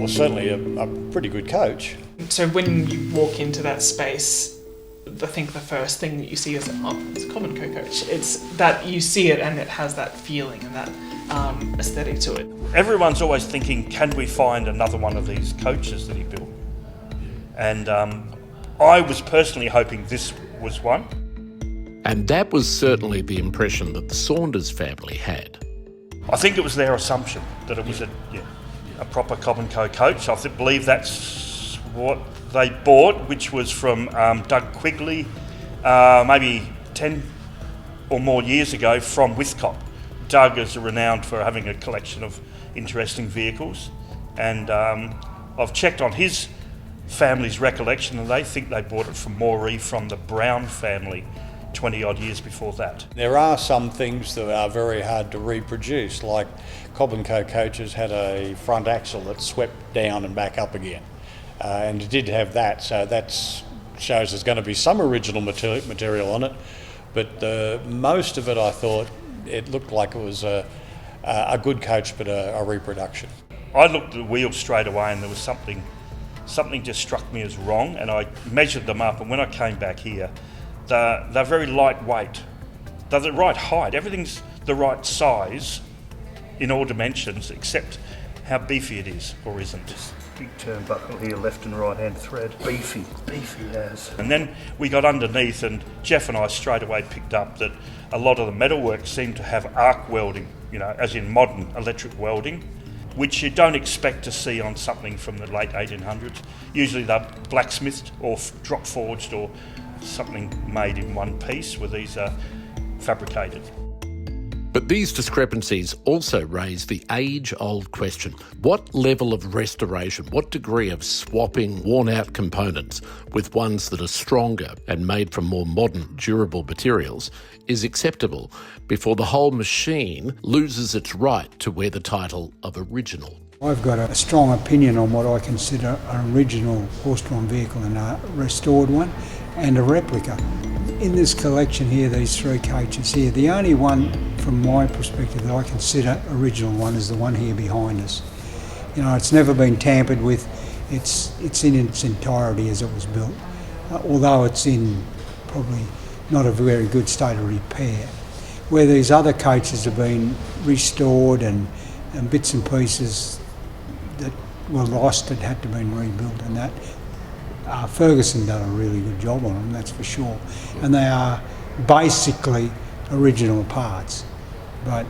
Well, certainly a pretty good coach. So when you walk into that space, I think the first thing that you see is, it's a Cobb and Co coach. It's that you see it and it has that feeling and that aesthetic to it. Everyone's always thinking, can we find another one of these coaches that he built? And I was personally hoping this was one. And that was certainly the impression that the Saunders family had. I think it was their assumption that it was a proper Cobb and Co coach. I believe that's what they bought, which was from Doug Quigley, maybe 10 or more years ago from Withcott. Doug is renowned for having a collection of interesting vehicles, and I've checked on his family's recollection, and they think they bought it from Moree from the Brown family 20 odd years before that. There are some things that are very hard to reproduce, like Cobb and Co coaches had a front axle that swept down and back up again. And it did have that, so that shows there's going to be some original material on it, but most of it, I thought, it looked like it was a good coach, but a reproduction. I looked at the wheels straight away and there was something just struck me as wrong, and I measured them up, and when I came back here, they're very lightweight. They're the right height, everything's the right size in all dimensions except how beefy it is or isn't. Big turnbuckle here, left and right hand thread. Beefy as. And then we got underneath, and Jeff and I straight away picked up that a lot of the metalwork seemed to have arc welding, as in modern electric welding, which you don't expect to see on something from the late 1800s. Usually they're blacksmithed or drop forged or something made in one piece, where these are fabricated. But these discrepancies also raise the age-old question. What level of restoration, what degree of swapping worn-out components with ones that are stronger and made from more modern, durable materials is acceptable before the whole machine loses its right to wear the title of original? I've got a strong opinion on what I consider an original horse-drawn vehicle and a restored one and a replica. In this collection here, these three coaches here, the only one from my perspective that I consider original one is the one here behind us. It's never been tampered with. It's in its entirety as it was built, although it's in probably not a very good state of repair. Where these other coaches have been restored and bits and pieces that were lost and had to be rebuilt, and that Ferguson done a really good job on them, that's for sure. And they are basically original parts, but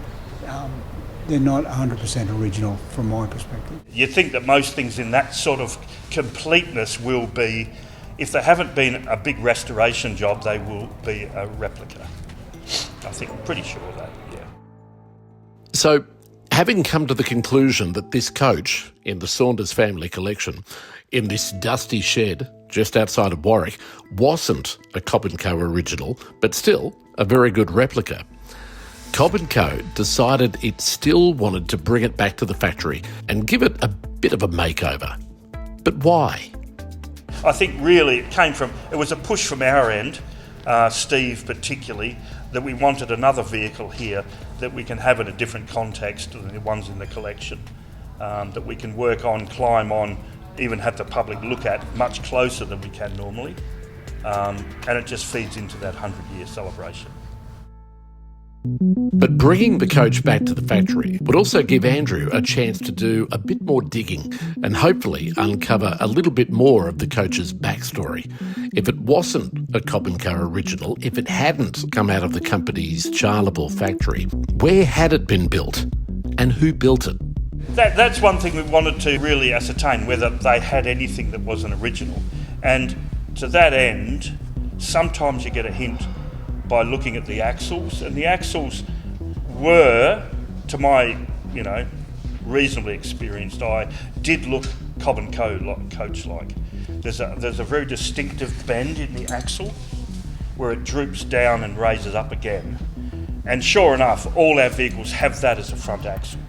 they're not 100% original from my perspective. You think that most things in that sort of completeness will be, if they haven't been a big restoration job, they will be a replica. I think, I'm pretty sure of that, yeah. So, having come to the conclusion that this coach in the Saunders family collection, in this dusty shed just outside of Warwick, wasn't a Cobb and Co original, but still a very good replica, Cobb and Co decided it still wanted to bring it back to the factory and give it a bit of a makeover. But why? I think really it was a push from our end, Steve particularly, that we wanted another vehicle here that we can have in a different context than the ones in the collection, that we can work on, climb on, even have the public look at much closer than we can normally. And it just feeds into that 100-year celebration. But bringing the coach back to the factory would also give Andrew a chance to do a bit more digging and hopefully uncover a little bit more of the coach's backstory. If it wasn't a Cobb and Co original, if it hadn't come out of the company's Charleville factory, where had it been built and who built it? That's one thing we wanted to really ascertain, whether they had anything that wasn't original. And to that end, sometimes you get a hint by looking at the axles, and the axles were, to my, reasonably experienced eye, did look Cobb and Co coach-like. There's a very distinctive bend in the axle where it droops down and raises up again. And sure enough, all our vehicles have that as a front axle,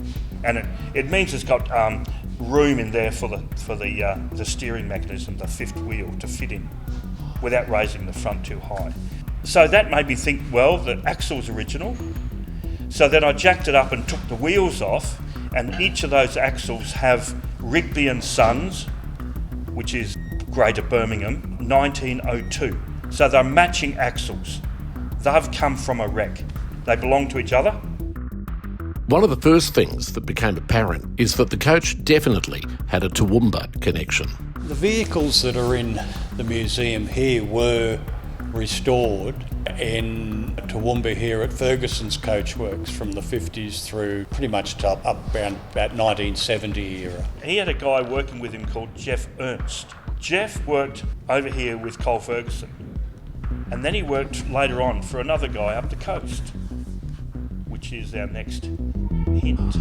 and it means it's got room in there for the steering mechanism, the fifth wheel, to fit in without raising the front too high. So that made me think, well, the axle's original. So then I jacked it up and took the wheels off, and each of those axles have Rigby and Sons, which is Greater Birmingham, 1902. So they're matching axles. They've come from a wreck. They belong to each other. One of the first things that became apparent is that the coach definitely had a Toowoomba connection. The vehicles that are in the museum here were restored in Toowoomba here at Ferguson's Coachworks from the 50s through pretty much to up around about 1970 era. He had a guy working with him called Jeff Ernst. Jeff worked over here with Cole Ferguson, and then he worked later on for another guy up the coast, which is our next hint.